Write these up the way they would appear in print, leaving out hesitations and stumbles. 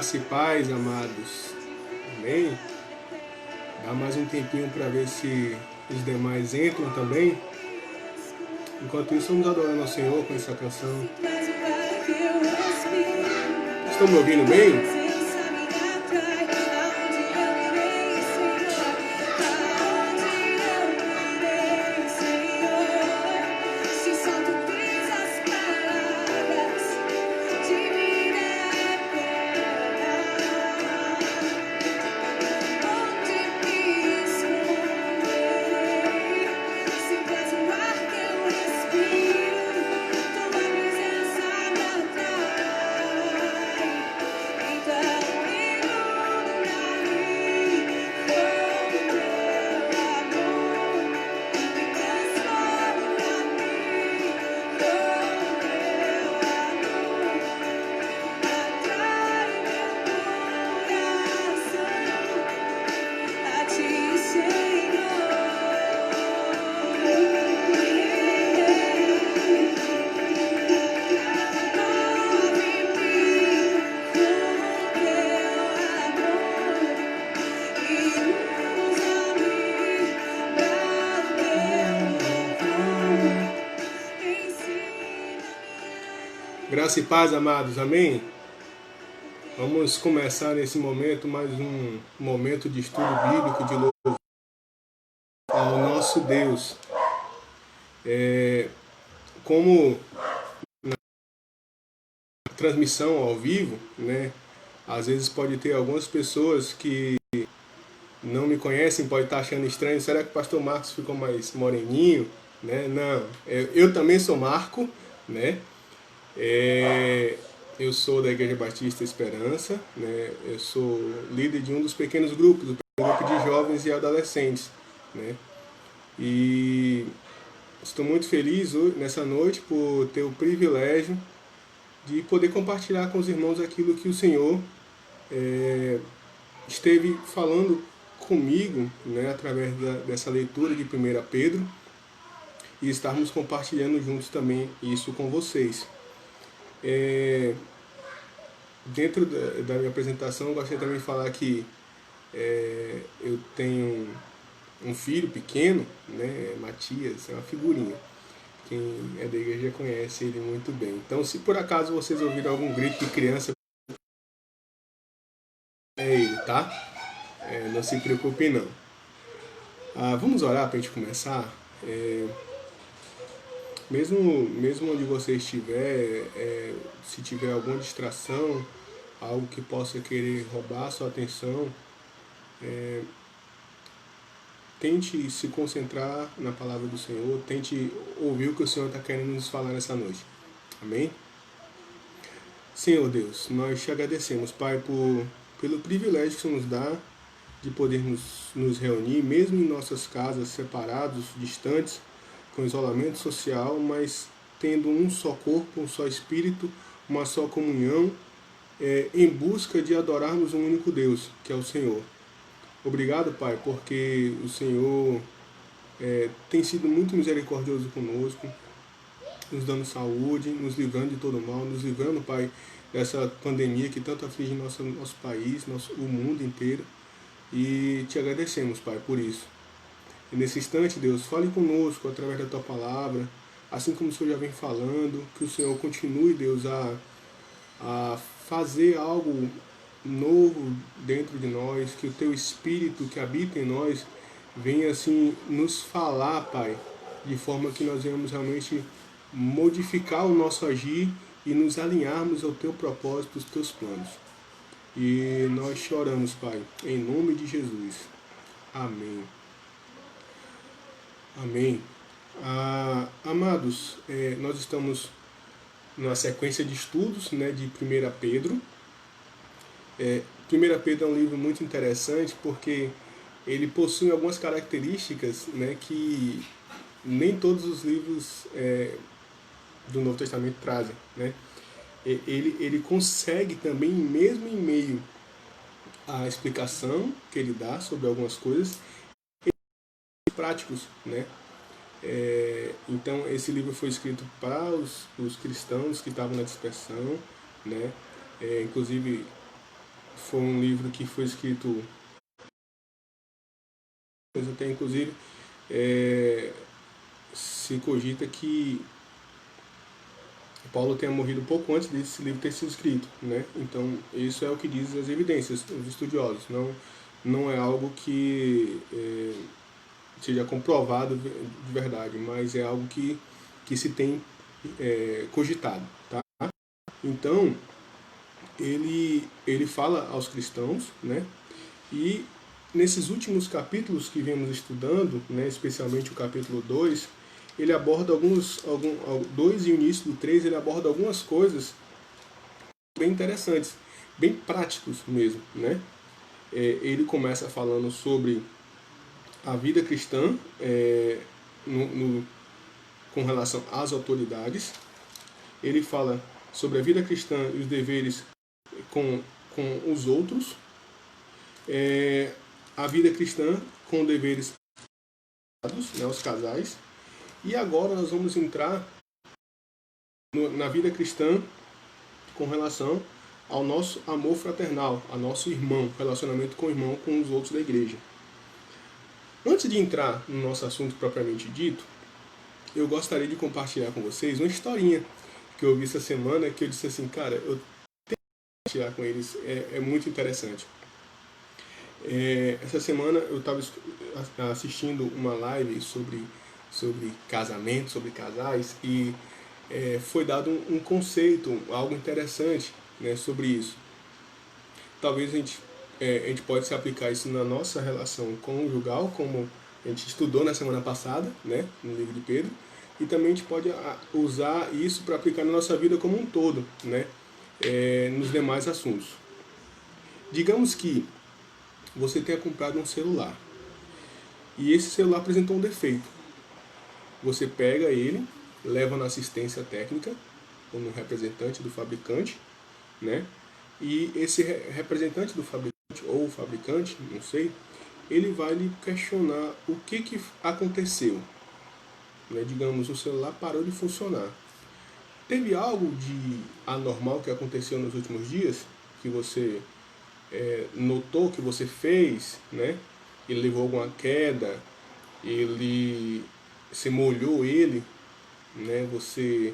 Graça e paz, amados. Amém? Dá mais um tempinho para ver se os demais entram também. Enquanto isso, vamos adorando ao Senhor com essa canção. Estão me ouvindo bem? Graça e paz, amados, amém? Vamos começar nesse momento mais um momento de estudo bíblico, de louvor ao nosso Deus. Como na transmissão ao vivo, né? Às vezes pode ter algumas pessoas que não me conhecem, pode estar achando estranho. Será que o pastor Marcos ficou mais moreninho? Né? Não, eu também sou Marco, né? Eu sou da Igreja Batista Esperança, né? Eu sou líder de um dos pequenos grupos, o grupo de jovens e adolescentes, né? E estou muito feliz nessa noite por ter o privilégio de poder compartilhar com os irmãos aquilo que o Senhor esteve falando comigo, né? Através dessa leitura de 1 Pedro, e estarmos compartilhando juntos também isso com vocês. Dentro da minha apresentação, eu gostaria também de falar que eu tenho um filho pequeno, né, Matias, é uma figurinha. Quem é da igreja conhece ele muito bem. Então, se por acaso vocês ouviram algum grito de criança, é ele, tá? Não se preocupe não. Vamos orar para a gente começar? Mesmo onde você estiver, se tiver alguma distração, algo que possa querer roubar a sua atenção, tente se concentrar na palavra do Senhor, tente ouvir o que o Senhor está querendo nos falar nessa noite. Amém? Senhor Deus, nós te agradecemos, Pai, pelo privilégio que o Senhor nos dá de poder nos reunir, mesmo em nossas casas, separados, distantes, com isolamento social, mas tendo um só corpo, um só espírito, uma só comunhão, em busca de adorarmos um único Deus, que é o Senhor. Obrigado, Pai, porque o Senhor tem sido muito misericordioso conosco, nos dando saúde, nos livrando de todo mal, nos livrando, Pai, dessa pandemia que tanto aflige nosso país, o mundo inteiro. E te agradecemos, Pai, por isso. E nesse instante, Deus, fale conosco através da Tua palavra, assim como o Senhor já vem falando, que o Senhor continue, Deus, a fazer algo novo dentro de nós, que o Teu Espírito que habita em nós venha, assim, nos falar, Pai, de forma que nós venhamos realmente modificar o nosso agir e nos alinharmos ao Teu propósito, aos Teus planos. E nós choramos, Pai, em nome de Jesus. Amém. Amém. Amados, nós estamos numa sequência de estudos, né, de 1 Pedro. 1 Pedro é um livro muito interessante porque ele possui algumas características, né, que nem todos os livros do Novo Testamento trazem, né? Ele consegue também, mesmo em meio à explicação que ele dá sobre algumas coisas, práticos, né? Então esse livro foi escrito para os cristãos que estavam na dispersão, né? Inclusive foi um livro que foi escrito, até inclusive, se cogita que Paulo tenha morrido pouco antes desse livro ter sido escrito, né? Então, isso é o que diz as evidências, os estudiosos. Não é algo que seja comprovado de verdade, mas é algo que se tem cogitado, tá? Então, ele fala aos cristãos, né? E nesses últimos capítulos que vemos estudando, né, especialmente o capítulo 2, ele aborda 2 e o início do 3, ele aborda algumas coisas bem interessantes, bem práticos mesmo, né? Ele começa falando sobre a vida cristã com relação às autoridades. Ele fala sobre a vida cristã e os deveres com os outros. A vida cristã com deveres, né, os casais. E agora nós vamos entrar na vida cristã com relação ao nosso amor fraternal, ao nosso irmão, relacionamento com o irmão, com os outros da igreja. Antes de entrar no nosso assunto propriamente dito, eu gostaria de compartilhar com vocês uma historinha que eu ouvi essa semana, que eu disse assim, cara, eu tenho que compartilhar com eles, é muito interessante. Essa semana eu estava assistindo uma live sobre casamento, sobre casais, e foi dado um conceito, algo interessante, né, sobre isso. Talvez a gente pode se aplicar isso na nossa relação conjugal, como a gente estudou na semana passada, né, no livro de Pedro, e também a gente pode usar isso para aplicar na nossa vida como um todo, né, nos demais assuntos. Digamos que você tenha comprado um celular e esse celular apresentou um defeito. Você pega ele, leva na assistência técnica ou no representante do fabricante, né? E esse representante do fabricante ou fabricante, não sei, ele vai lhe questionar o que aconteceu. Né? Digamos, o celular parou de funcionar. Teve algo de anormal que aconteceu nos últimos dias que você notou, que você fez, né? Ele levou alguma queda, você molhou ele, né? Você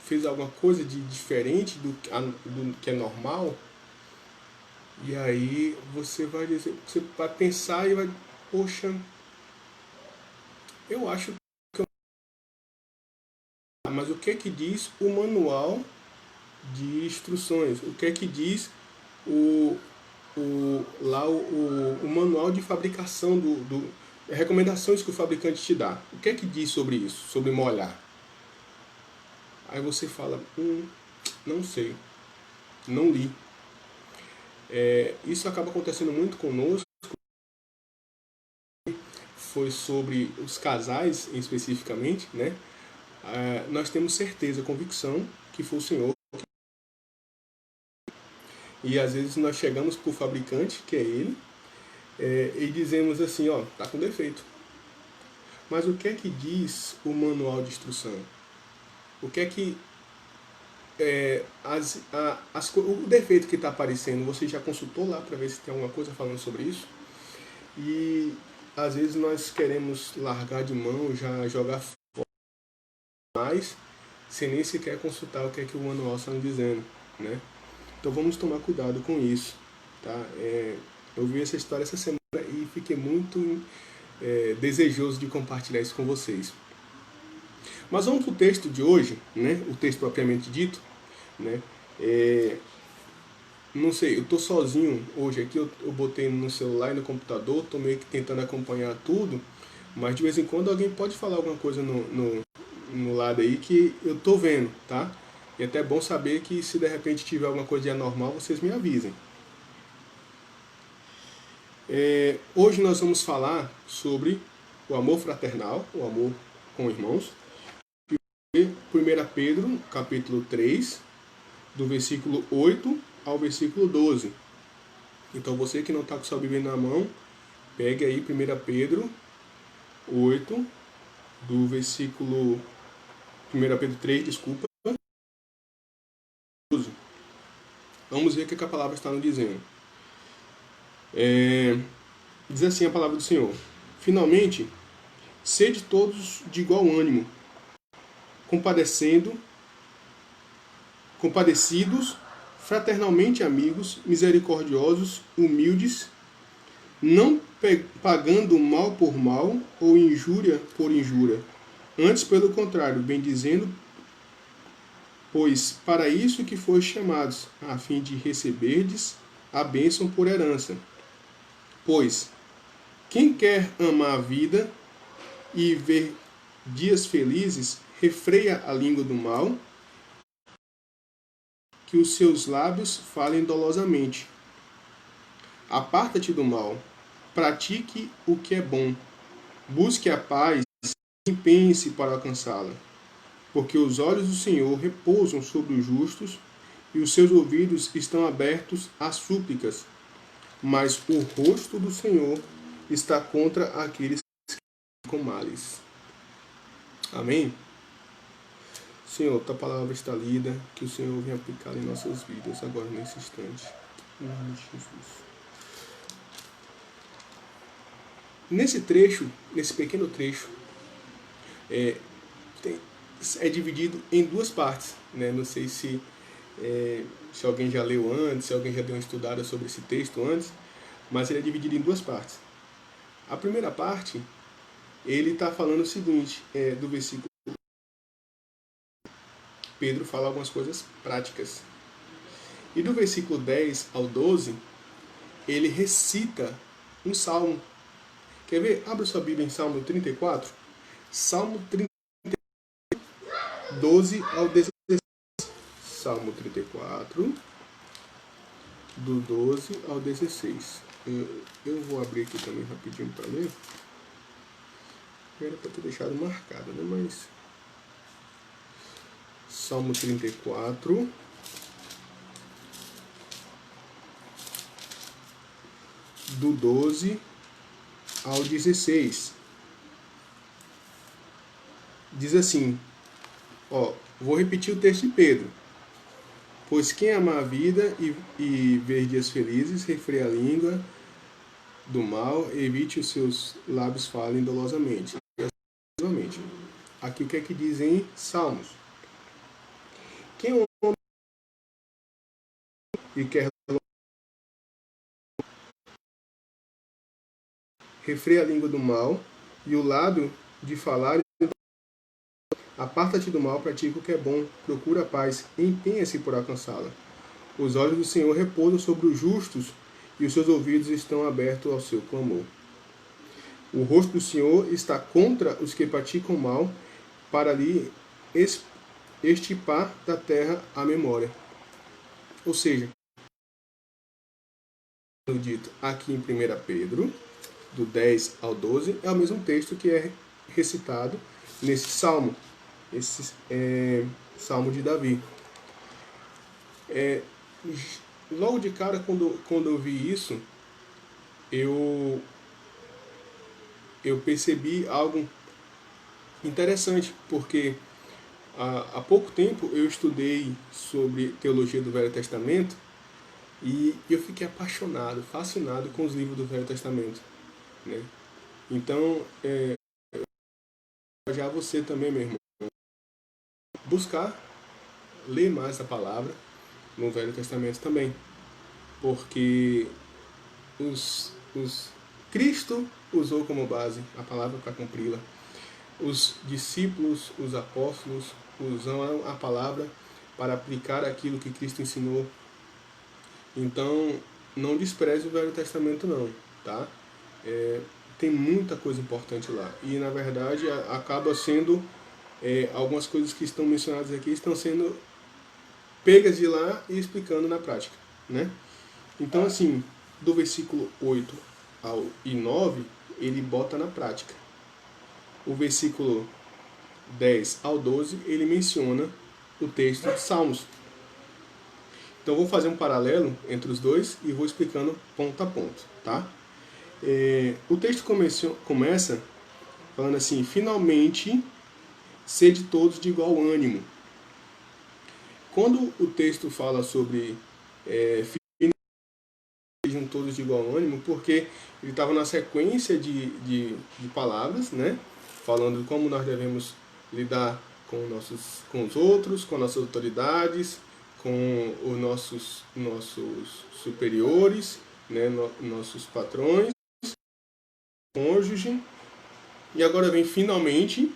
fez alguma coisa de diferente do que é normal, e aí você vai pensar e vai, poxa, eu acho que mas o que é que diz o manual de instruções? O que é que diz o manual de fabricação recomendações que o fabricante te dá? O que é que diz sobre isso, sobre molhar? Aí você fala, não sei, não li. Isso acaba acontecendo muito conosco, foi sobre os casais especificamente, né? Nós temos certeza, convicção que foi o Senhor. E às vezes nós chegamos para o fabricante, que é ele, e dizemos assim, ó, tá com defeito. Mas o que é que diz o manual de instrução? O que é que o defeito que está aparecendo, você já consultou lá para ver se tem alguma coisa falando sobre isso? E às vezes nós queremos largar de mão, já jogar fora mais, sem nem sequer consultar o que é que o manual está dizendo, né? Então vamos tomar cuidado com isso, tá? Eu vi essa história essa semana e fiquei muito desejoso de compartilhar isso com vocês. Mas vamos para o texto de hoje, né? O texto propriamente dito, né? Não sei, eu estou sozinho hoje aqui, eu botei no celular e no computador, estou meio que tentando acompanhar tudo, mas de vez em quando alguém pode falar alguma coisa no lado aí que eu estou vendo, tá? E é até bom saber que se de repente tiver alguma coisa de anormal, vocês me avisem. Hoje nós vamos falar sobre o amor fraternal, o amor com irmãos. 1 Pedro, capítulo 3, do versículo 8 ao versículo 12. Então você que não está com sua Bíblia na mão, pegue aí 1 Pedro 8, do versículo 1 Pedro 3, desculpa. Vamos ver o que a palavra está nos dizendo. Diz assim a palavra do Senhor: finalmente, sede todos de igual ânimo, compadecidos, fraternalmente amigos, misericordiosos, humildes, não pagando mal por mal ou injúria por injúria. Antes, pelo contrário, bendizendo, pois para isso que fois chamados, a fim de receberdes a bênção por herança. Pois quem quer amar a vida e ver dias felizes, refreia a língua do mal, que os seus lábios falem dolosamente. Aparta-te do mal, pratique o que é bom, busque a paz e empenhe-se para alcançá-la. Porque os olhos do Senhor repousam sobre os justos e os seus ouvidos estão abertos às súplicas, mas o rosto do Senhor está contra aqueles que com males. Amém? Senhor, tua palavra está lida, que o Senhor venha aplicar em nossas vidas agora nesse instante. Em nome de Jesus. Nesse trecho, nesse pequeno trecho, é dividido em duas partes, né? Não sei se alguém já leu antes, se alguém já deu uma estudada sobre esse texto antes, mas ele é dividido em duas partes. A primeira parte, ele está falando o seguinte, do versículo, Pedro fala algumas coisas práticas. E do versículo 10 ao 12, ele recita um salmo. Quer ver? Abra sua Bíblia em Salmo 34. Salmo 34, 12 ao 16. Salmo 34, do 12 ao 16. Eu vou abrir aqui também rapidinho para ler. Era para ter deixado marcado, né? Mas Salmo 34, do 12 ao 16. Diz assim, vou repetir o texto de Pedro. Pois quem ama a vida e ver dias felizes, refreia a língua do mal, evite os seus lábios falem dolosamente. Aqui o que é que diz em Salmos? Quem ama e quer refreia a língua do mal e o lábio de falar, aparta-te do mal, pratica o que é bom, procura a paz, empenha-se por alcançá-la. Os olhos do Senhor repousam sobre os justos e os seus ouvidos estão abertos ao seu clamor. O rosto do Senhor está contra os que praticam mal, para lhe extirpar da terra a memória. Ou seja, dito aqui em 1 Pedro, do 10 ao 12, é o mesmo texto que é recitado nesse salmo, esse salmo de Davi. Logo de cara, quando eu vi isso, eu percebi algo interessante, porque há pouco tempo eu estudei sobre teologia do Velho Testamento e eu fiquei apaixonado, fascinado com os livros do Velho Testamento, né? Então, já você também, meu irmão, buscar ler mais a palavra no Velho Testamento também, porque Cristo usou como base a palavra para cumpri-la. Os discípulos, os apóstolos, usaram a palavra para aplicar aquilo que Cristo ensinou. Então, não despreze o Velho Testamento não, tá? Tem muita coisa importante lá. E, na verdade, acaba sendo... algumas coisas que estão mencionadas aqui estão sendo pegas de lá e explicando na prática, né? Então, assim, do versículo 8 e 9, ele bota na prática. O versículo 10 ao 12, ele menciona o texto de Salmos. Então, vou fazer um paralelo entre os dois e vou explicando ponto a ponto, tá? O texto começa falando assim, finalmente, sede todos de igual ânimo. Quando o texto fala sobre sejam todos de igual ânimo, porque ele estava na sequência de palavras, né? Falando como nós devemos lidar com os outros, com nossas autoridades, com os nossos superiores, né? Nossos patrões, cônjuge. E agora vem finalmente,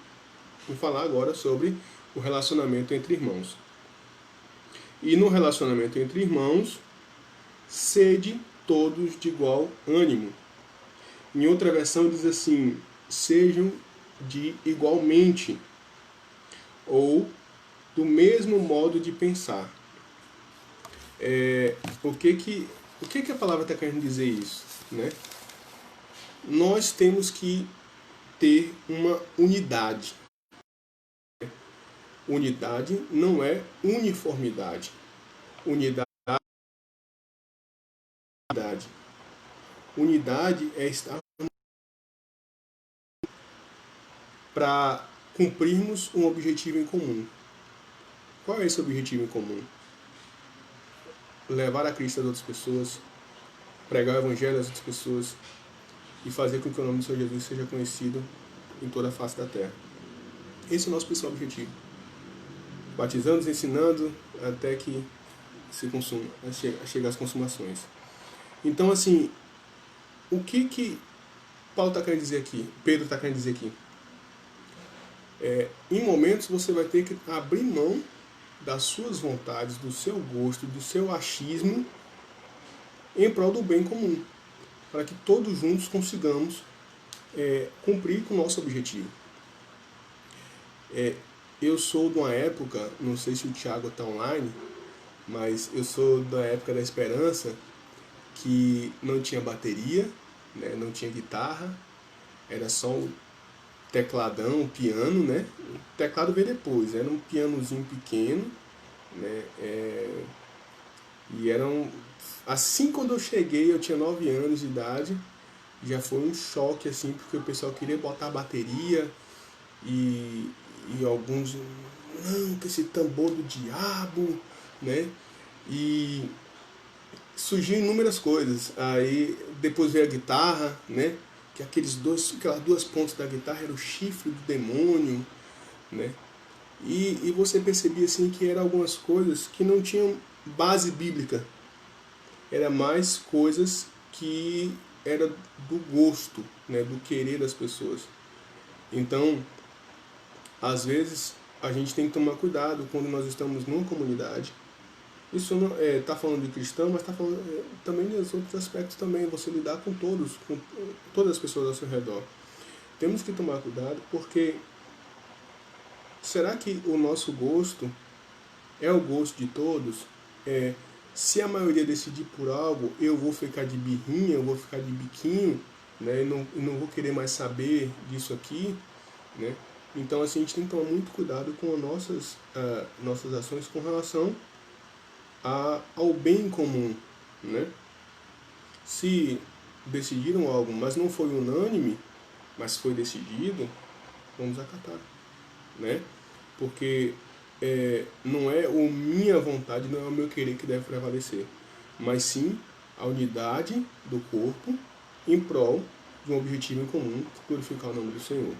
vou falar agora sobre o relacionamento entre irmãos. E no relacionamento entre irmãos, sede todos de igual ânimo. Em outra versão diz assim, sejam de igualmente, ou do mesmo modo de pensar. O que a palavra está querendo dizer isso? Né? Nós temos que ter uma unidade. Unidade não é uniformidade. Unidade é estar para cumprirmos um objetivo em comum. Qual é esse objetivo em comum? Levar a Cristo às outras pessoas, pregar o Evangelho às outras pessoas e fazer com que o nome do Senhor Jesus seja conhecido em toda a face da terra. Esse é o nosso principal objetivo. Batizando, ensinando, até que se consuma, chegar às consumações. Então, assim, o que Paulo está querendo dizer aqui? Pedro está querendo dizer aqui? Em momentos você vai ter que abrir mão das suas vontades, do seu gosto, do seu achismo, em prol do bem comum, para que todos juntos consigamos cumprir com o nosso objetivo. Eu sou de uma época, não sei se o Thiago está online, mas eu sou da época da esperança, que não tinha bateria, né, não tinha guitarra, era só o tecladão, o piano, né? O teclado veio depois, era um pianozinho pequeno, né? E eram... Assim, quando eu cheguei, eu tinha 9 anos de idade, já foi um choque, assim, porque o pessoal queria botar a bateria e alguns, não, que esse tambor do diabo, né? E surgiu inúmeras coisas. Aí depois veio a guitarra, né? Que aquelas duas pontas da guitarra era o chifre do demônio, né? E você percebia assim que eram algumas coisas que não tinham base bíblica. Era mais coisas que era do gosto, né? Do querer das pessoas. Então, às vezes a gente tem que tomar cuidado quando nós estamos numa comunidade. Isso não está falando de cristão, mas está falando também de outros aspectos também. Você lidar com todos, com todas as pessoas ao seu redor. Temos que tomar cuidado, porque será que o nosso gosto é o gosto de todos? Se a maioria decidir por algo, eu vou ficar de birrinha, eu vou ficar de biquinho, né? E não vou querer mais saber disso aqui, né? Então, assim, a gente tem que tomar muito cuidado com as nossas ações com relação ao bem comum, né? Se decidiram algo, mas não foi unânime, mas foi decidido, vamos acatar, né? Porque não é a minha vontade, não é o meu querer que deve prevalecer, mas sim a unidade do corpo em prol de um objetivo em comum, glorificar o nome do Senhor.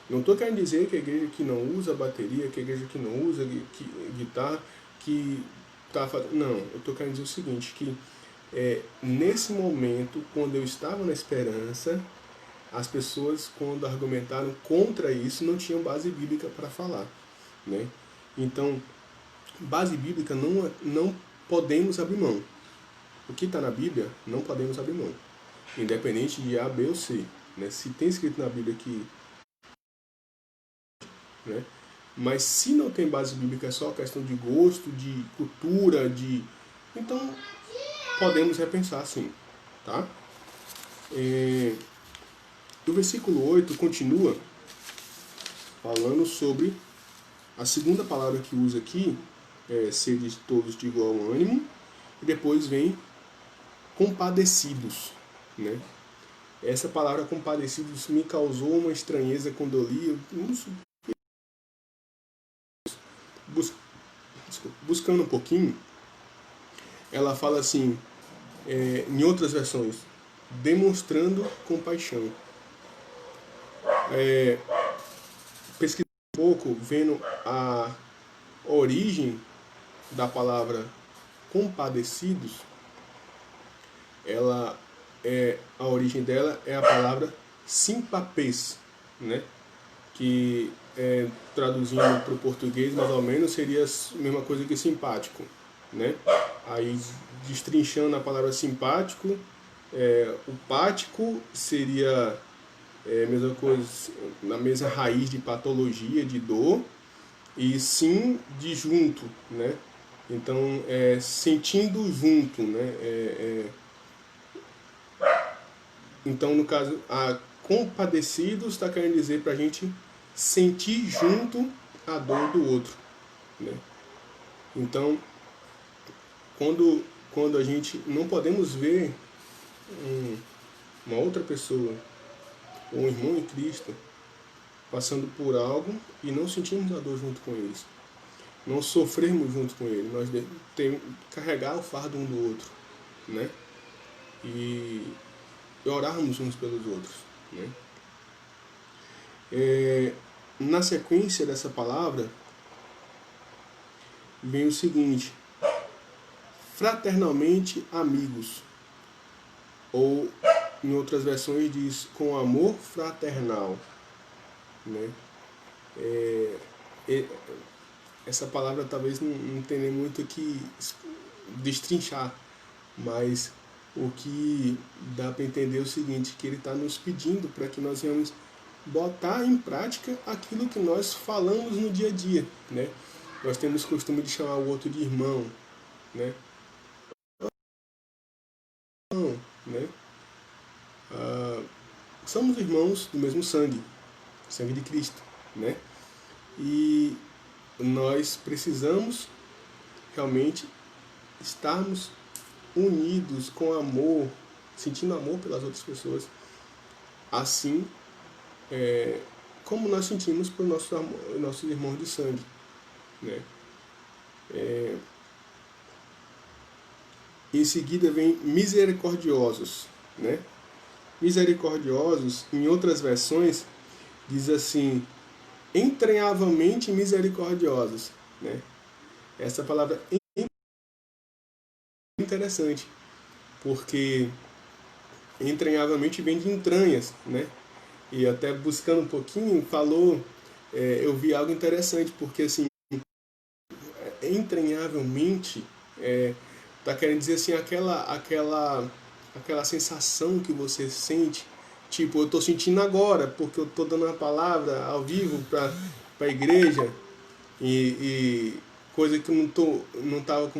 Não estou querendo dizer que a igreja que não usa bateria, que a igreja que não usa guitarra, que está fazendo... Não, eu estou querendo dizer o seguinte, que nesse momento, quando eu estava na esperança, as pessoas, quando argumentaram contra isso, não tinham base bíblica para falar, né? Então, base bíblica não podemos abrir mão. O que está na Bíblia, não podemos abrir mão. Independente de A, B ou C. Né? Se tem escrito na Bíblia que... Né? Mas se não tem base bíblica, é só questão de gosto, de cultura, então podemos repensar sim, tá? O versículo 8 continua falando sobre a segunda palavra que usa aqui, ser de todos de igual ânimo, e depois vem compadecidos, né? Essa palavra compadecidos me causou uma estranheza quando eu li, buscando um pouquinho, ela fala assim, em outras versões, demonstrando compaixão. Pesquisando um pouco, vendo a origem da palavra compadecidos, a origem dela é a palavra simpapes, né? Que traduzindo para o português mais ou menos seria a mesma coisa que simpático, né? Aí destrinchando a palavra simpático, o pático seria a mesma coisa, na mesma raiz de patologia, de dor, e sim de junto, né? Então, sentindo junto, né? Então, no caso, a compadecidos está querendo dizer para a gente sentir junto a dor do outro, né? Então, quando a gente não podemos ver uma outra pessoa, um irmão em Cristo, passando por algo e não sentirmos a dor junto com eles, não sofrermos junto com ele, nós temos que carregar o fardo um do outro, né? E orarmos uns pelos outros, né? Na sequência dessa palavra vem o seguinte: fraternalmente amigos, ou em outras versões diz com amor fraternal, né? Essa palavra talvez não tenha muito que destrinchar, mas o que dá para entender é o seguinte, que ele está nos pedindo para que nós venhamos botar em prática aquilo que nós falamos no dia a dia, né? Nós temos o costume de chamar o outro de irmão, né? Não, né? Somos irmãos do mesmo sangue, sangue de Cristo, né? E nós precisamos realmente estarmos unidos com amor, sentindo amor pelas outras pessoas, assim como nós sentimos por nossos irmãos de sangue, né? Em seguida vem misericordiosos, né? Misericordiosos, em outras versões, diz assim, entranhavelmente misericordiosos, né? Essa palavra é interessante, porque entranhavelmente vem de entranhas, né? E até buscando um pouquinho, eu vi algo interessante, porque assim, entranhavelmente, tá querendo dizer assim, aquela sensação que você sente, tipo, eu tô sentindo agora, porque eu tô dando uma palavra ao vivo para a igreja, e coisa que eu não tava com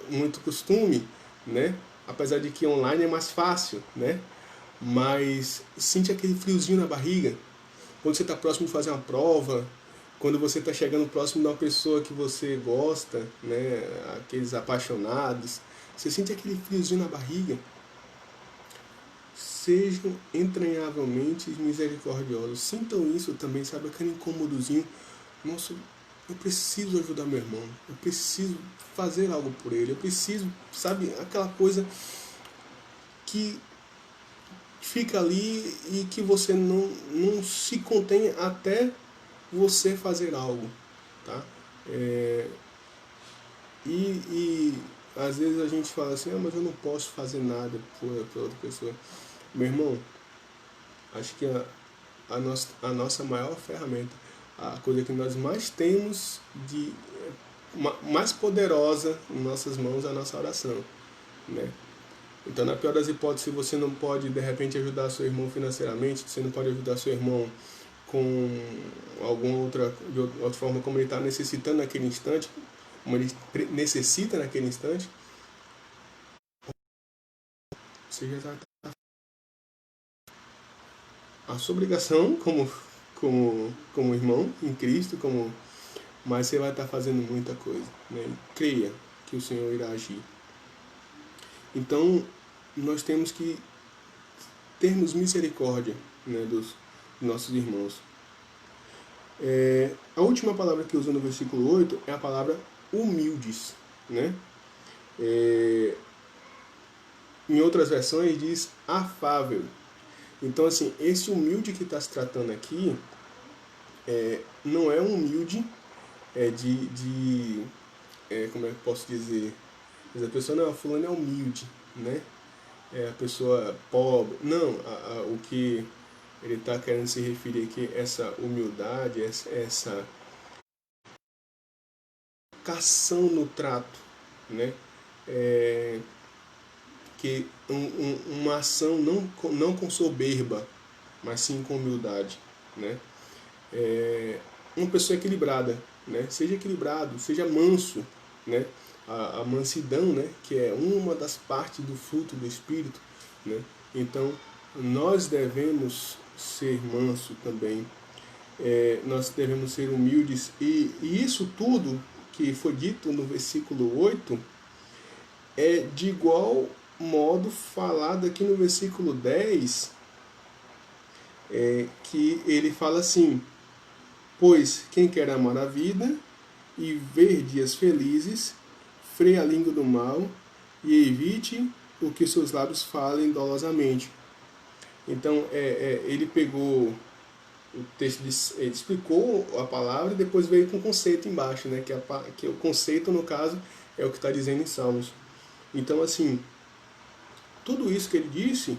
muito costume, né? Apesar de que online é mais fácil, né? Mas sente aquele friozinho na barriga quando você está próximo de fazer uma prova, quando você está chegando próximo de uma pessoa que você gosta, né? Aqueles apaixonados, você sente aquele friozinho na barriga. Sejam entranhavelmente misericordiosos. Sintam isso também, sabe? Aquele incômodozinho. Nossa, eu preciso ajudar meu irmão. Eu preciso fazer algo por ele. Eu preciso, sabe? Aquela coisa que fica ali e que você não se contém até você fazer algo, tá? E às vezes a gente fala assim, mas eu não posso fazer nada por outra pessoa. Meu irmão, acho que a nossa maior ferramenta, a coisa que nós mais temos de mais poderosa em nossas mãos é a nossa oração, né? Então, na pior das hipóteses, você não pode, de repente, ajudar seu irmão financeiramente, você não pode ajudar seu irmão com alguma outra forma como ele está necessitando naquele instante, como ele necessita naquele instante, você já está a sua obrigação como irmão em Cristo, mas você vai estar fazendo muita coisa, né? Creia que o Senhor irá agir. Então, nós temos que termos misericórdia, né, dos nossos irmãos. A última palavra que usa no versículo 8 é a palavra humildes, né? Em outras versões diz afável. Então, assim, esse humilde que está se tratando aqui não é um humilde como é que eu posso dizer? Mas a pessoa, não, fulano é humilde, né? É a pessoa pobre. Não, o que ele está querendo se referir aqui, essa humildade, essa educação no trato, né? Que uma ação não com soberba, mas sim com humildade, né? Uma pessoa equilibrada, né? Seja equilibrado, seja manso, né? A mansidão, né? Que é uma das partes do fruto do Espírito, né? Então, nós devemos ser manso também, nós devemos ser humildes, e isso tudo que foi dito no versículo 8 é de igual modo falado aqui no versículo 10, que ele fala assim: pois quem quer amar a vida e ver dias felizes, freie a língua do mal e evite o que seus lábios falem dolosamente. Então, ele pegou o texto, ele explicou a palavra e depois veio com o conceito embaixo, né? Que o conceito, no caso, é o que está dizendo em Salmos. Então, assim, tudo isso que ele disse,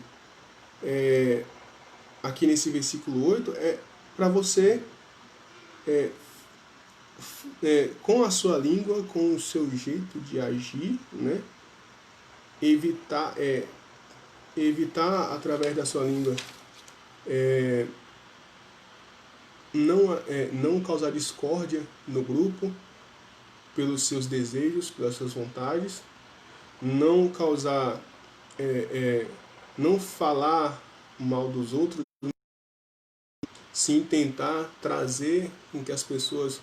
aqui nesse versículo 8, é para você, com a sua língua, com o seu jeito de agir, né? Evitar através da sua língua não causar discórdia no grupo pelos seus desejos, pelas suas vontades, não causar, não falar mal dos outros, sim tentar trazer com que as pessoas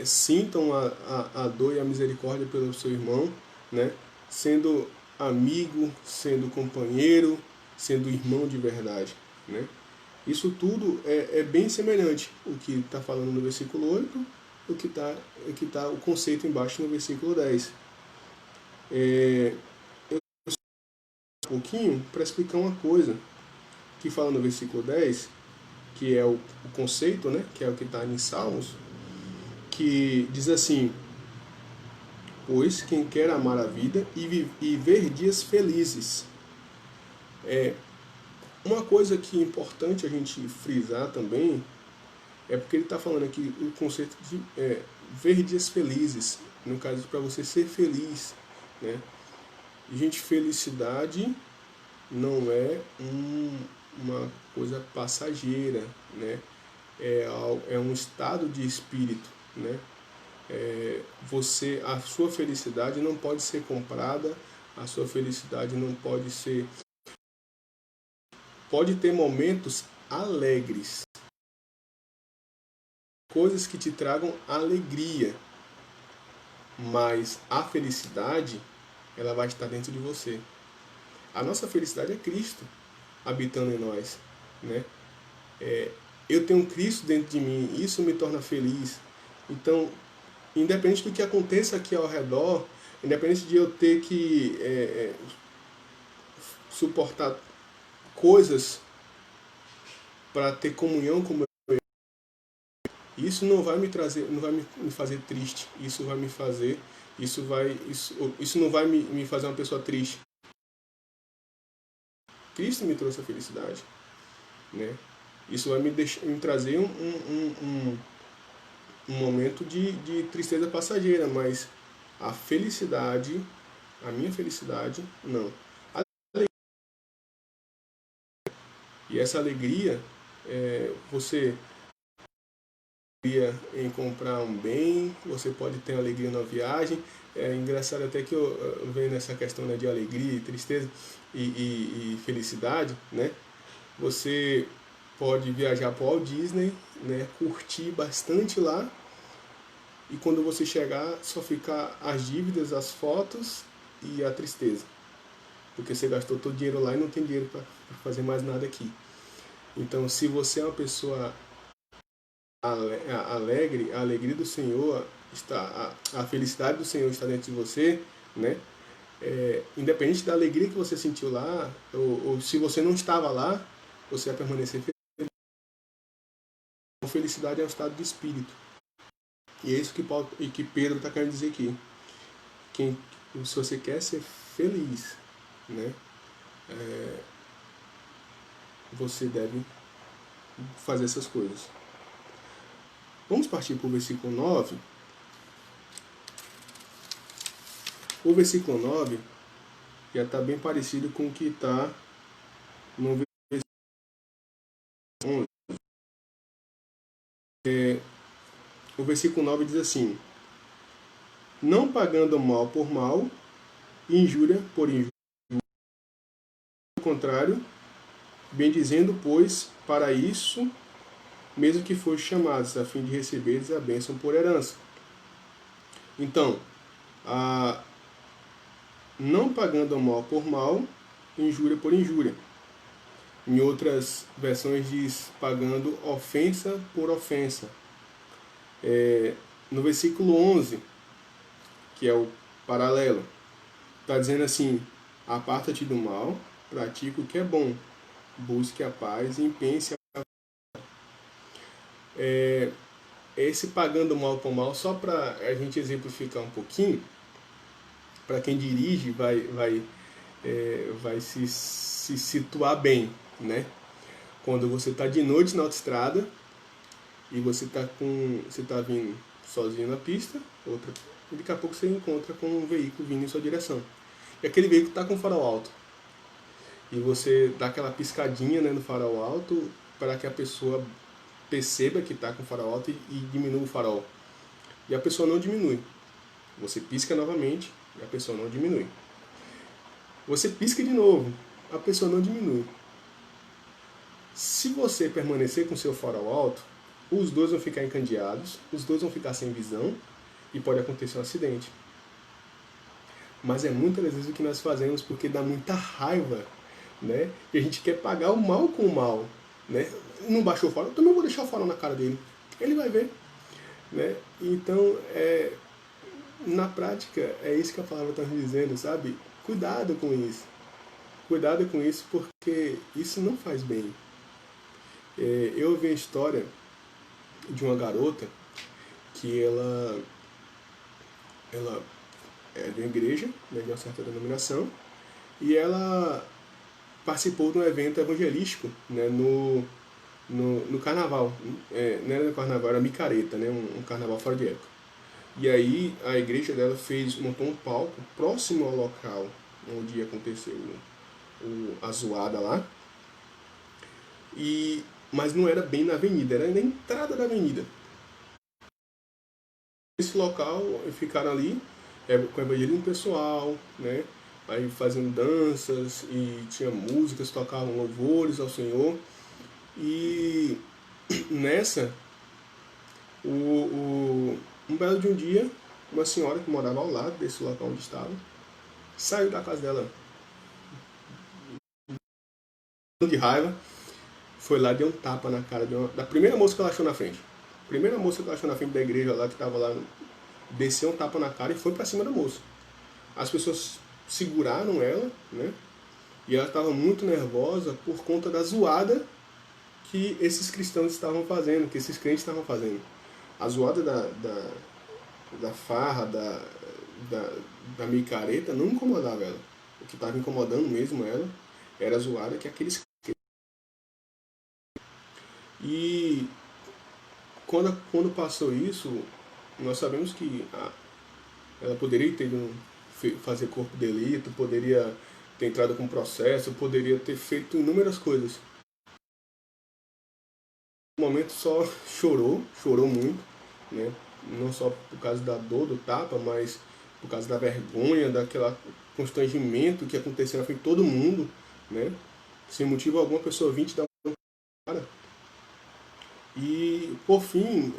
sintam a dor e a misericórdia pelo seu irmão, né? Sendo amigo, sendo companheiro, sendo irmão de verdade, né? Isso tudo é bem semelhante o que está falando no versículo 8, o que está o conceito embaixo no versículo 10. Eu um pouquinho para explicar uma coisa que fala no versículo 10, que é o conceito, né, que é o que está em Salmos, que diz assim: pois quem quer amar a vida e ver dias felizes. Uma coisa que é importante a gente frisar também é porque ele está falando aqui o conceito de ver dias felizes, no caso, para você ser feliz, né? Gente, felicidade não é uma coisa passageira, né? É um estado de espírito, né? A sua felicidade não pode ser comprada, a sua felicidade não pode ser... Pode ter momentos alegres, coisas que te tragam alegria, mas a felicidade, ela vai estar dentro de você. A nossa felicidade é Cristo habitando em nós, né? Eu tenho Cristo dentro de mim, isso me torna feliz. Então, independente do que aconteça aqui ao redor, independente de eu ter que suportar coisas para ter comunhão com o meu, isso não vai me trazer, não vai me fazer triste. Isso não vai me fazer uma pessoa triste. Cristo me trouxe a felicidade, né? Isso vai me trazer um momento de tristeza passageira, mas a felicidade, a minha felicidade, não. E essa alegria, você em comprar um bem, você pode ter alegria na viagem. É engraçado até que eu venho nessa questão, né, de alegria e tristeza e felicidade, né? Você pode viajar para o Walt Disney, né, curtir bastante lá, e quando você chegar só ficar as dívidas, as fotos e a tristeza, porque você gastou todo o dinheiro lá e não tem dinheiro para fazer mais nada aqui. Então, se você é uma pessoa alegre, a alegria do Senhor está, a felicidade do Senhor está dentro de você, né? independente da alegria que você sentiu lá, ou se você não estava lá, você vai permanecer feliz. A felicidade é um estado de espírito. E é isso que Pedro está querendo dizer aqui. Se você quer ser feliz, né, você deve fazer essas coisas. Vamos partir para o versículo 9. O versículo 9 já está bem parecido com o que está no versículo 11. O versículo 9 diz assim: não pagando mal por mal, injúria por injúria, ao contrário, bendizendo, pois, para isso, mesmo que fossem chamados, a fim de receberes a bênção por herança. Então, não pagando mal por mal, injúria por injúria. Em outras versões diz pagando ofensa por ofensa. No versículo 11, que é o paralelo, está dizendo assim: aparta-te do mal, pratica o que é bom, busque a paz e pense esse pagando mal por mal, só para a gente exemplificar um pouquinho, para quem dirige vai se situar bem, né? Quando você está de noite na autoestrada e você está vindo sozinho na pista, e daqui a pouco você encontra com um veículo vindo em sua direção. E aquele veículo está com o farol alto. E você dá aquela piscadinha, né, no farol alto para que a pessoa perceba que está com o farol alto e diminua o farol. E a pessoa não diminui. Você pisca novamente e a pessoa não diminui. Você pisca de novo, a pessoa não diminui. Se você permanecer com seu farol alto, os dois vão ficar encandeados, os dois vão ficar sem visão e pode acontecer um acidente. Mas é muitas vezes o que nós fazemos porque dá muita raiva, né? E a gente quer pagar o mal com o mal, né? Não baixou o farol, eu também vou deixar o farol na cara dele. Ele vai ver, né? Então, na prática, é isso que a palavra está me dizendo, sabe? Cuidado com isso. Cuidado com isso porque isso não faz bem. Eu ouvi a história de uma garota que ela é de uma igreja, né, de uma certa denominação, e ela participou de um evento evangelístico, né, no carnaval. Não era no carnaval, era micareta, né, um carnaval fora de época. E aí a igreja dela montou um palco próximo ao local onde aconteceu a zoada lá. Mas não era bem na avenida, era na entrada da avenida. Nesse local ficaram ali com o evangelismo pessoal, né? Aí fazendo danças e tinha músicas, tocavam louvores ao Senhor. E nessa, um belo de um dia, uma senhora que morava ao lado desse local onde estava, saiu da casa dela de raiva, foi lá e deu um tapa na cara da primeira moça que ela achou na frente. A primeira moça que ela achou na frente da igreja lá, que estava lá, desceu um tapa na cara e foi para cima da moça. As pessoas seguraram ela, né? E ela estava muito nervosa por conta da zoada que esses cristãos estavam fazendo, que esses crentes estavam fazendo. A zoada da farra, da micareta não incomodava ela. O que estava incomodando mesmo ela era a zoada que aqueles. E quando passou isso, nós sabemos que ela poderia ter fazer corpo de delito, poderia ter entrado com processo, poderia ter feito inúmeras coisas. No momento só chorou muito, né? Não só por causa da dor do tapa, mas por causa da vergonha, daquele constrangimento que aconteceu na frente de todo mundo, né? Sem motivo algum, a pessoa vir te dar uma cara. E, por fim,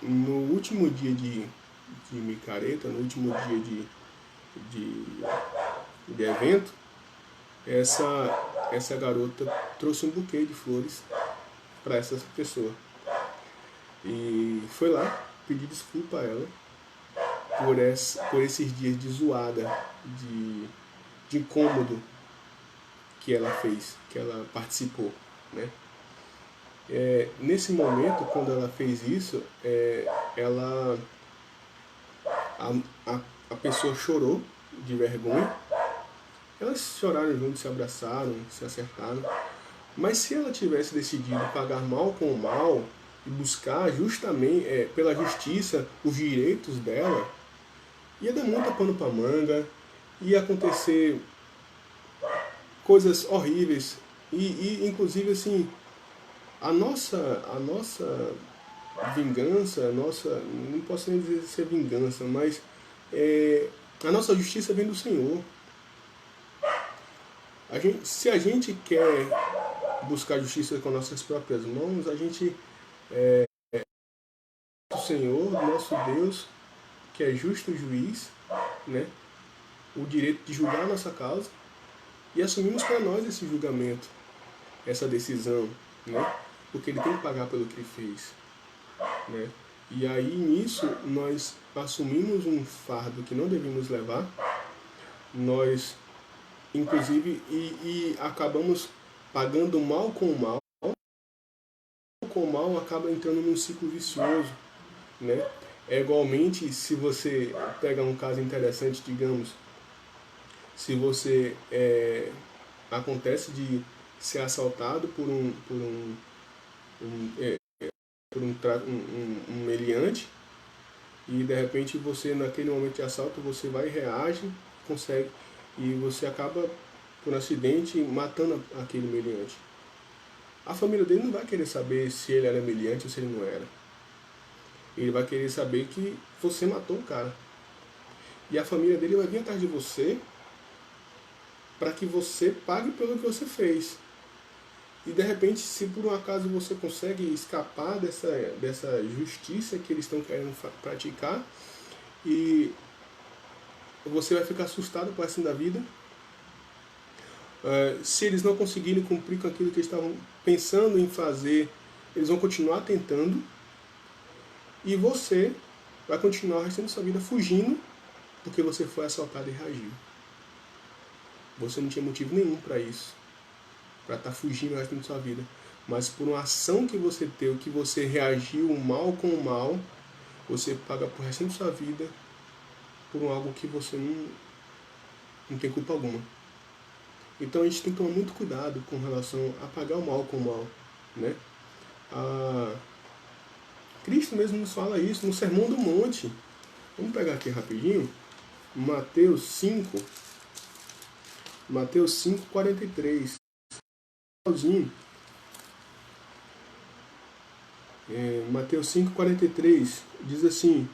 no último dia de micareta, no último dia de evento, essa garota trouxe um buquê de flores para essa pessoa. E foi lá pedir desculpa a ela, por esses dias de zoada, de incômodo que ela fez, que ela participou, né? Nesse momento, quando ela fez isso, ela a, a pessoa chorou de vergonha. Elas choraram juntos, se abraçaram, se acertaram. Mas se ela tivesse decidido pagar mal com o mal e buscar justamente pela justiça os direitos dela, ia dar muita pano pra manga, ia acontecer coisas horríveis e inclusive assim a nossa vingança, a nossa, não posso nem dizer se é vingança, mas a nossa justiça vem do Senhor. Se a gente quer buscar justiça com nossas próprias mãos, a gente o Senhor, nosso Deus, que é justo juiz, né, o direito de julgar a nossa causa e assumimos para nós esse julgamento, essa decisão, né, porque ele tem que pagar pelo que ele fez, né. E aí nisso nós assumimos um fardo que não devíamos levar, nós inclusive e acabamos pagando mal com o mal, com o mal acaba entrando num ciclo vicioso, né? Igualmente, se você pega um caso interessante, digamos, se você acontece de ser assaltado por um meliante e de repente você naquele momento de assalto você vai e reage, consegue e você acaba por um acidente matando aquele meliante. A família dele não vai querer saber se ele era meliante ou se ele não era. Ele vai querer saber que você matou o cara. E a família dele vai vir atrás de você para que você pague pelo que você fez. E de repente, se por um acaso você consegue escapar dessa justiça que eles estão querendo praticar, e você vai ficar assustado com o resto da vida. Se eles não conseguirem cumprir com aquilo que eles estavam pensando em fazer, eles vão continuar tentando. E você vai continuar o resto da sua vida fugindo porque você foi assaltado e reagiu. Você não tinha motivo nenhum para isso, para estar fugindo o resto da sua vida. Mas por uma ação que você teve, que você reagiu mal com o mal, você paga por resto da sua vida por algo que você não tem culpa alguma. Então a gente tem que tomar muito cuidado com relação a pagar o mal com o mal, né? Cristo mesmo nos fala isso no Sermão do Monte. Vamos pegar aqui rapidinho. Mateus 5, 43. Mateus 5, 43 diz assim: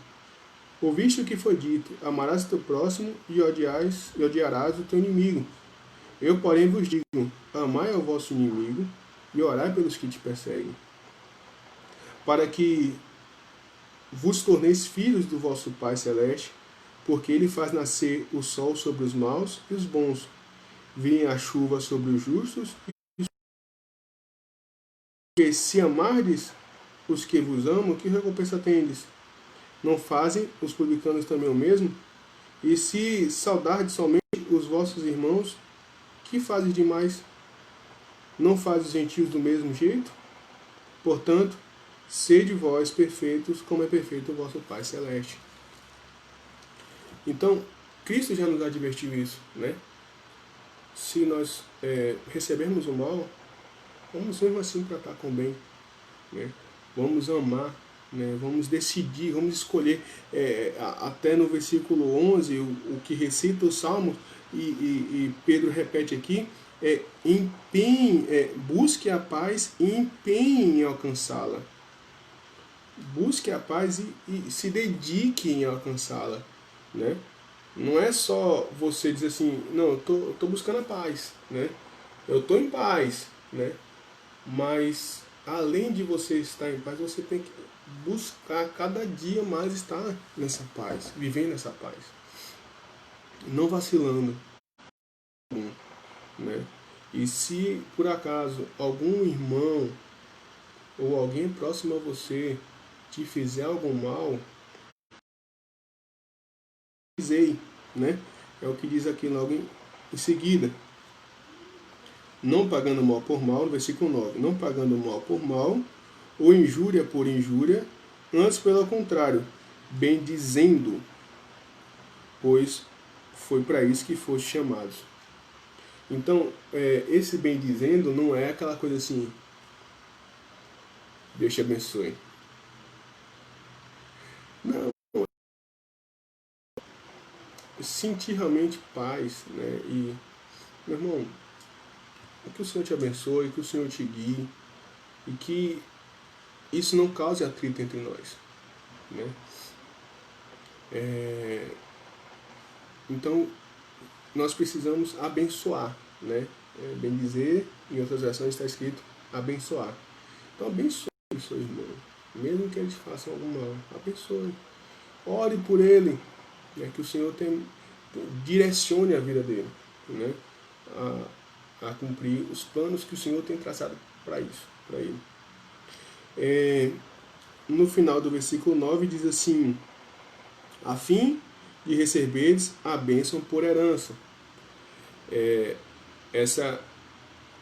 ouviste o que foi dito, amarás o teu próximo e odiarás o teu inimigo. Eu, porém, vos digo, amai ao vosso inimigo e orai pelos que te perseguem, para que vos torneis filhos do vosso Pai Celeste, porque ele faz nascer o sol sobre os maus e os bons, vem a chuva sobre os justos e os... Porque se amardes os que vos amam, que recompensa tendes? Não fazem os publicanos também o mesmo? E se saudardes somente os vossos irmãos, que fazes demais? Não fazem os gentios do mesmo jeito? Portanto, sede vós perfeitos, como é perfeito o vosso Pai Celeste. Então, Cristo já nos advertiu isso, né? Se nós recebermos o mal, vamos mesmo assim tratar com o bem, né? Vamos amar, né? Vamos decidir, vamos escolher, até no versículo 11, o que recita o Salmo, e Pedro repete aqui, busque a paz e empenhe em alcançá-la. Busque a paz e se dedique em alcançá-la, né? Não é só você dizer assim, não, eu tô buscando a paz, né? Eu tô em paz, né? Mas além de você estar em paz, você tem que buscar cada dia mais estar nessa paz, viver nessa paz, não vacilando, né? E se por acaso algum irmão ou alguém próximo a você te fizer algum mal, bendizei, né? É o que diz aqui logo em seguida. Não pagando mal por mal, no versículo 9. Não pagando mal por mal, ou injúria por injúria, antes pelo contrário, bendizendo, pois foi para isso que foste chamados. Então, esse bendizendo não é aquela coisa assim, Deus te abençoe. Não, sentir realmente paz, né? E, meu irmão, que o Senhor te abençoe, que o Senhor te guie, e que isso não cause atrito entre nós, né? Então, nós precisamos abençoar, né? Bem dizer, em outras versões está escrito abençoar. Então, abençoe o seu irmão, mesmo que ele te faça algum mal, abençoe. Ore por ele, né? Que o Senhor direcione a vida dele, né? A cumprir os planos que o Senhor tem traçado para isso, para ele. No final do versículo 9 diz assim, a fim de receberdes a bênção por herança.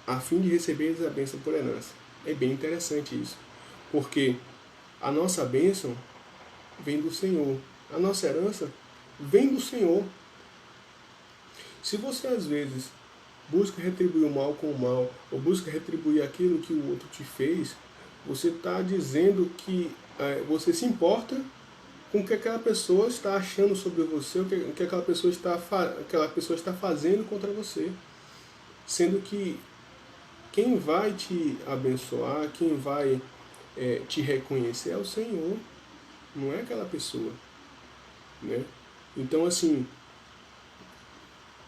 A fim de receberdes a bênção por herança. É bem interessante isso, porque a nossa bênção vem do Senhor, a nossa herança vem do Senhor. Se você às vezes busca retribuir o mal com o mal, ou busca retribuir aquilo que o outro te fez, você está dizendo que você se importa com o que aquela pessoa está achando sobre você, o que aquela pessoa está fazendo contra você. Sendo que quem vai te abençoar, quem vai te reconhecer é o Senhor, não é aquela pessoa, né? Então, assim,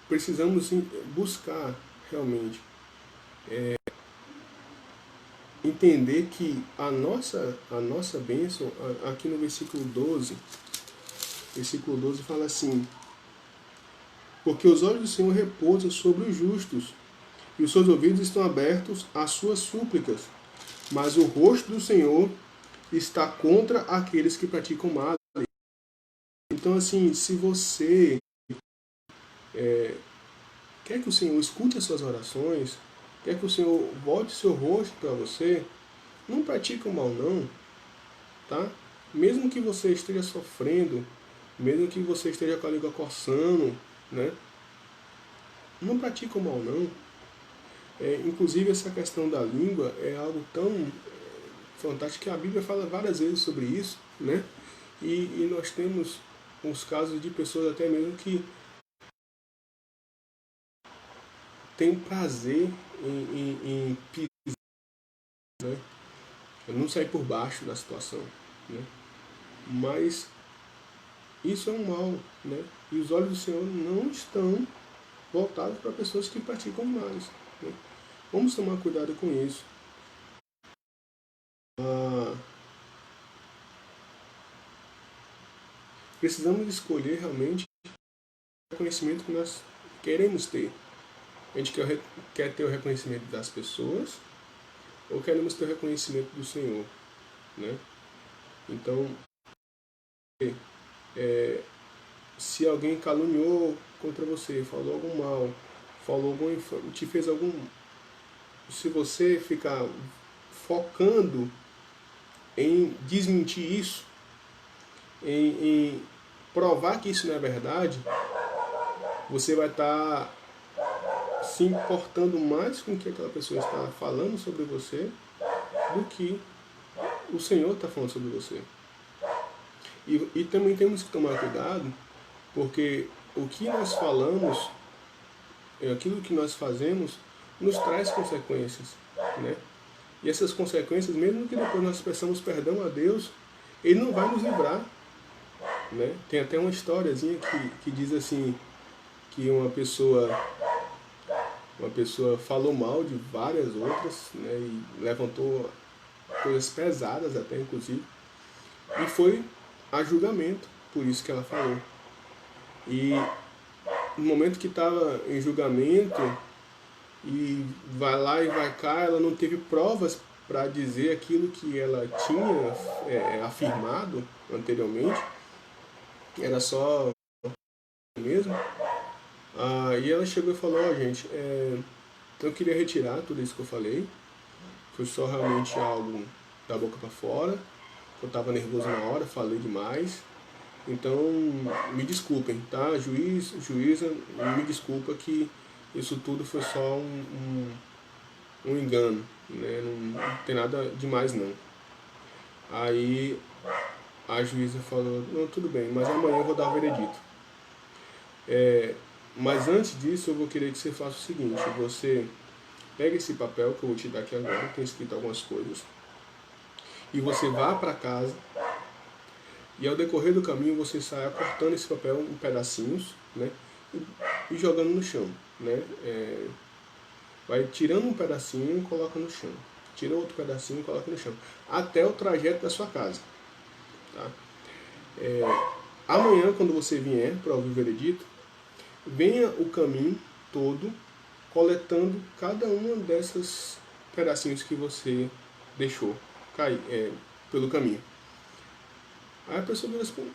precisamos buscar realmente entender que a nossa bênção, aqui no versículo 12 fala assim, porque os olhos do Senhor repousam sobre os justos, e os seus ouvidos estão abertos às suas súplicas, mas o rosto do Senhor está contra aqueles que praticam mal. Então, assim, se você quer que o Senhor escute as suas orações, quer que o Senhor volte seu rosto para você, não pratique o mal não, tá? Mesmo que você esteja sofrendo, mesmo que você esteja com a língua coçando, né? Não pratique o mal não. Inclusive essa questão da língua é algo tão fantástico que a Bíblia fala várias vezes sobre isso, né? E nós temos uns casos de pessoas até mesmo que têm prazer em pisar, né? Não sair por baixo da situação, né? Mas isso é um mal, né? E os olhos do Senhor não estão voltados para pessoas que praticam mais, né? Vamos tomar cuidado com isso. Precisamos escolher realmente o reconhecimento que nós queremos ter. A gente quer ter o reconhecimento das pessoas ou queremos ter o reconhecimento do Senhor, né? Então, se alguém caluniou contra você, falou algum mal, te fez algum... Se você ficar focando em desmentir isso, em provar que isso não é verdade, você vai estar se importando mais com o que aquela pessoa está falando sobre você do que o Senhor está falando sobre você. E também temos que tomar cuidado, porque o que nós falamos, aquilo que nós fazemos, nos traz consequências, né? E essas consequências, mesmo que depois nós peçamos perdão a Deus, Ele não vai nos livrar, né? Tem até uma historiazinha que diz assim, que uma pessoa falou mal de várias outras, né? E levantou coisas pesadas até, inclusive, e foi a julgamento, por isso que ela falou. E no momento que estava em julgamento, e vai lá e vai cá, ela não teve provas para dizer aquilo que ela tinha afirmado anteriormente, era só mesmo. E ela chegou e falou, gente, eu queria retirar tudo isso que eu falei. Foi só realmente algo da boca para fora. Eu estava nervoso na hora, falei demais. Então, me desculpem, tá? Juíza, me desculpa que isso tudo foi só um engano, né? Não tem nada demais não. Aí a juíza falou, não, tudo bem, mas amanhã eu vou dar o veredito. Mas antes disso eu vou querer que você faça o seguinte, você pega esse papel que eu vou te dar aqui agora, tem escrito algumas coisas, e você vá para casa, e ao decorrer do caminho você saia cortando esse papel em pedacinhos, né? E jogando no chão, né? Vai tirando um pedacinho e coloca no chão. Tira outro pedacinho e coloca no chão. Até o trajeto da sua casa. Tá? Amanhã, quando você vier para ouvir o veredito, venha o caminho todo coletando cada uma dessas pedacinhos que você deixou cair pelo caminho. Aí a pessoa diz assim,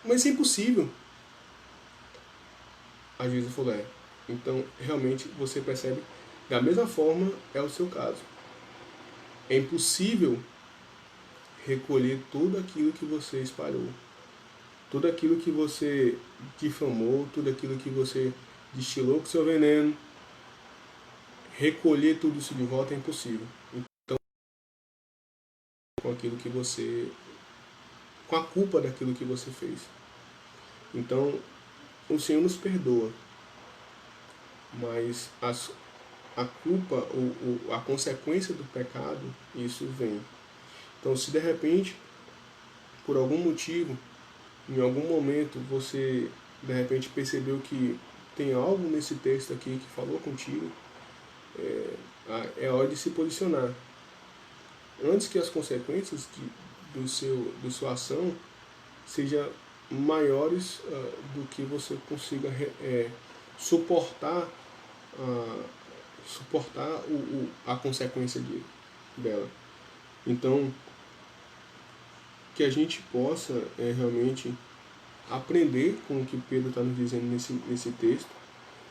mas isso é impossível. A juíza falou, então realmente você percebe, da mesma forma é o seu caso. É impossível recolher tudo aquilo que você espalhou, tudo aquilo que você difamou, tudo aquilo que você destilou com seu veneno, recolher tudo isso de volta é impossível. Então, com aquilo que você, com a culpa daquilo que você fez. Então, o Senhor nos perdoa, mas a culpa, a consequência do pecado, isso vem. Então, se de repente, por algum motivo, em algum momento você de repente percebeu que tem algo nesse texto aqui que falou contigo, é hora de se posicionar. Antes que as consequências da sua ação sejam maiores do que você consiga suportar, suportar a consequência dela. Então, que a gente possa realmente aprender com o que Pedro está nos dizendo nesse texto.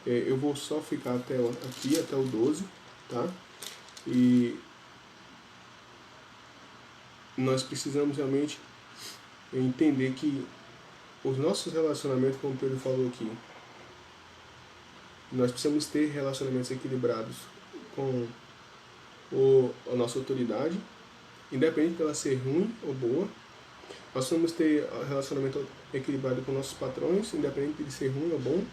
Eu vou só ficar até o 12, tá? E nós precisamos realmente entender que os nossos relacionamentos, como Pedro falou aqui, nós precisamos ter relacionamentos equilibrados com a nossa autoridade, independente dela ser ruim ou boa. Nós precisamos ter relacionamento equilibrado com nossos patrões, independente de ser ruim ou bom.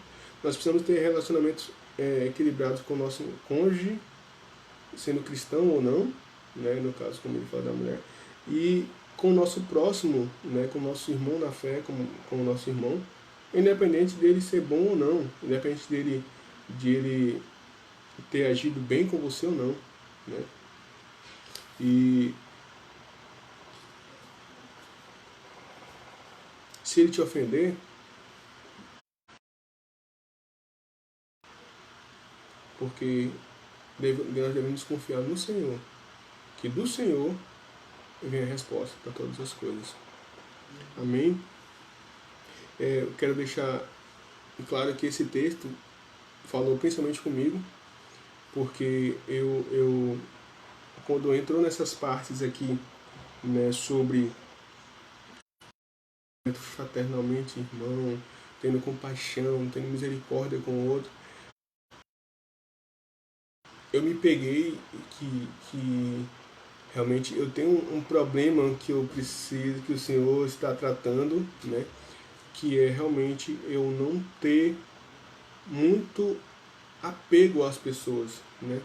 Nós precisamos ter relacionamentos equilibrados com o nosso cônjuge, sendo cristão ou não, né, no caso, como ele fala da mulher, e com o nosso próximo, né, com o nosso irmão na fé, com o nosso irmão, independente dele ser bom ou não, independente de ele ter agido bem com você ou não, né? E se ele te ofender, porque nós devemos confiar no Senhor, que do Senhor vem a resposta para todas as coisas. Amém? Eu quero deixar claro que esse texto falou principalmente comigo, porque eu quando entrou nessas partes aqui, né, sobre fraternalmente irmão, tendo compaixão, tendo misericórdia com o outro, eu me peguei que realmente eu tenho um problema que eu preciso, que o Senhor está tratando, né, que é realmente eu não ter muito apego às pessoas, né?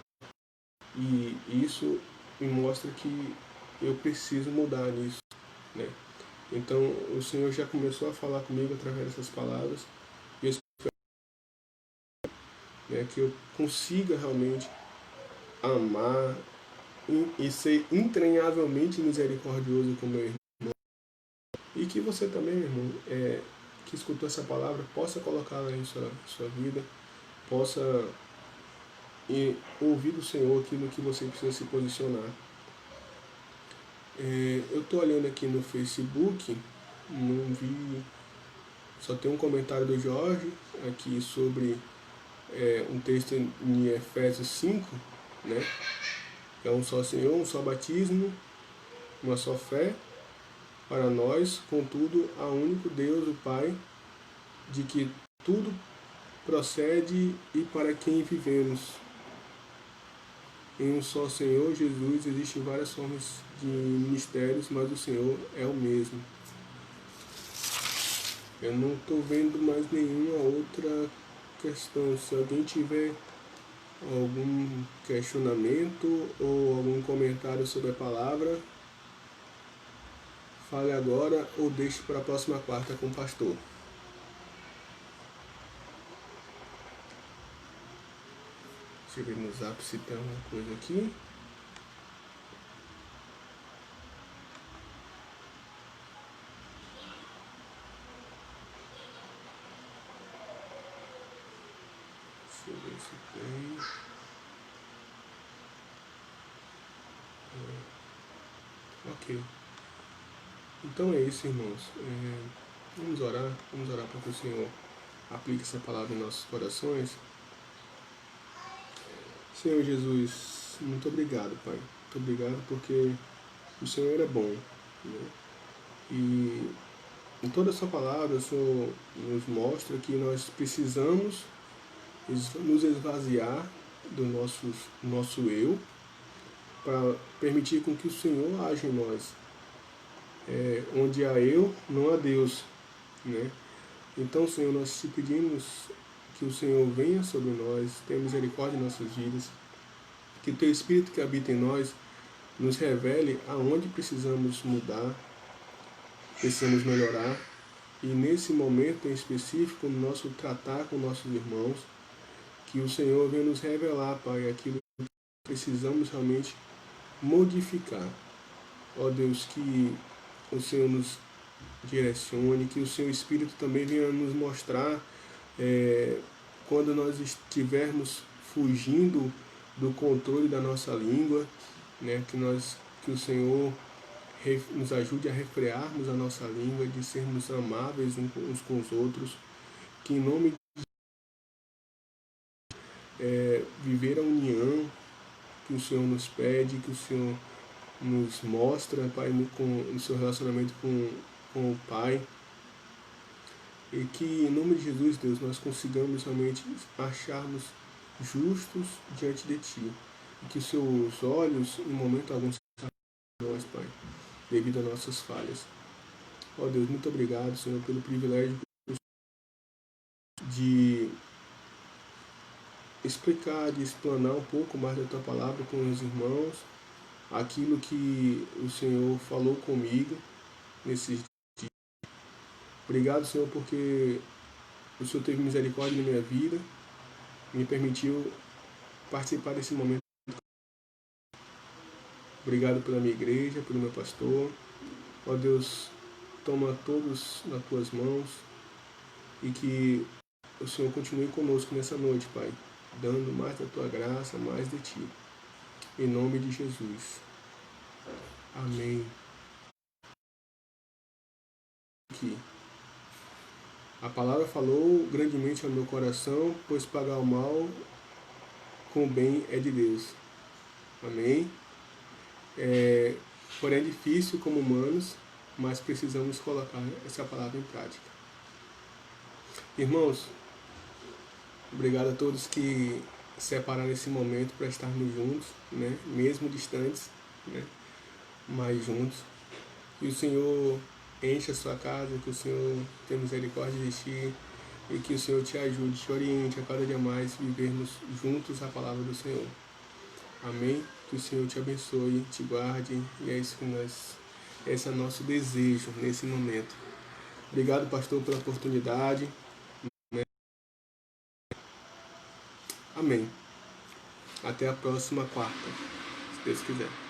E isso me mostra que eu preciso mudar nisso, né? Então o Senhor já começou a falar comigo através dessas palavras e eu espero, né, que eu consiga realmente amar e ser entranhavelmente misericordioso com meu irmão. E que você também, meu irmão, que escutou essa palavra, possa colocá-la em sua vida, possa ouvir do Senhor aquilo que você precisa se posicionar. Eu estou olhando aqui no Facebook, não vi Só tem um comentário do Jorge aqui sobre um texto em Efésios 5, né? É um só Senhor, um só batismo, uma só fé para nós, contudo, há um único Deus, o Pai, de que tudo procede e para quem vivemos. Em um só Senhor, Jesus, existem várias formas de ministérios, mas o Senhor é o mesmo. Eu não estou vendo mais nenhuma outra questão. Se alguém tiver algum questionamento ou algum comentário sobre a palavra, fale agora ou deixe para a próxima quarta com o pastor. Deixa eu ver no zap se tem alguma coisa aqui. Deixa eu ver se tem. Ok. Então é isso, irmãos. Vamos orar para que o Senhor aplique essa palavra em nossos corações. Senhor Jesus, muito obrigado, Pai. Muito obrigado porque o Senhor é bom, né? E em toda essa palavra o Senhor nos mostra que nós precisamos nos esvaziar do nosso eu para permitir com que o Senhor age em nós. Onde há eu, não há Deus, né? Então, Senhor, nós te pedimos que o Senhor venha sobre nós, tenha misericórdia em nossas vidas, que o Teu Espírito que habita em nós nos revele aonde precisamos mudar, precisamos melhorar, e nesse momento em específico, no nosso tratar com nossos irmãos, que o Senhor venha nos revelar, Pai, aquilo que precisamos realmente modificar. Ó Deus, que o Senhor nos direcione, que o Seu Espírito também venha nos mostrar quando nós estivermos fugindo do controle da nossa língua, né, que o Senhor nos ajude a refrearmos a nossa língua, de sermos amáveis uns com os outros, que em nome de viver a união que o Senhor nos pede, que o Senhor nos mostra, Pai, no seu relacionamento com o Pai, e que em nome de Jesus, Deus, nós consigamos realmente acharmos justos diante de Ti, e que os Seus olhos, em momento algum, sejam nós, Pai, devido a nossas falhas. Ó Deus, muito obrigado, Senhor, pelo privilégio de explicar, de explanar um pouco mais da Tua Palavra com os irmãos, aquilo que o Senhor falou comigo nesses dias. Obrigado, Senhor, porque o Senhor teve misericórdia na minha vida, me permitiu participar desse momento. Obrigado pela minha igreja, pelo meu pastor. Ó Deus, toma todos nas Tuas mãos e que o Senhor continue conosco nessa noite, Pai, dando mais da Tua graça, mais de Ti. Em nome de Jesus. Amém. Aqui. A palavra falou grandemente ao meu coração, pois pagar o mal com o bem é de Deus. Amém. Porém é difícil como humanos, mas precisamos colocar essa palavra em prática. Irmãos, obrigado a todos que separaram esse momento para estarmos juntos, né? Mesmo distantes, né? Mas juntos. Que o Senhor enche a sua casa, que o Senhor tenha misericórdia de ti e que o Senhor te ajude, te oriente a cada dia mais vivermos juntos a palavra do Senhor. Amém? Que o Senhor te abençoe, te guarde, e é isso que esse é o nosso desejo nesse momento. Obrigado, pastor, pela oportunidade. Amém. Até a próxima quarta, se Deus quiser.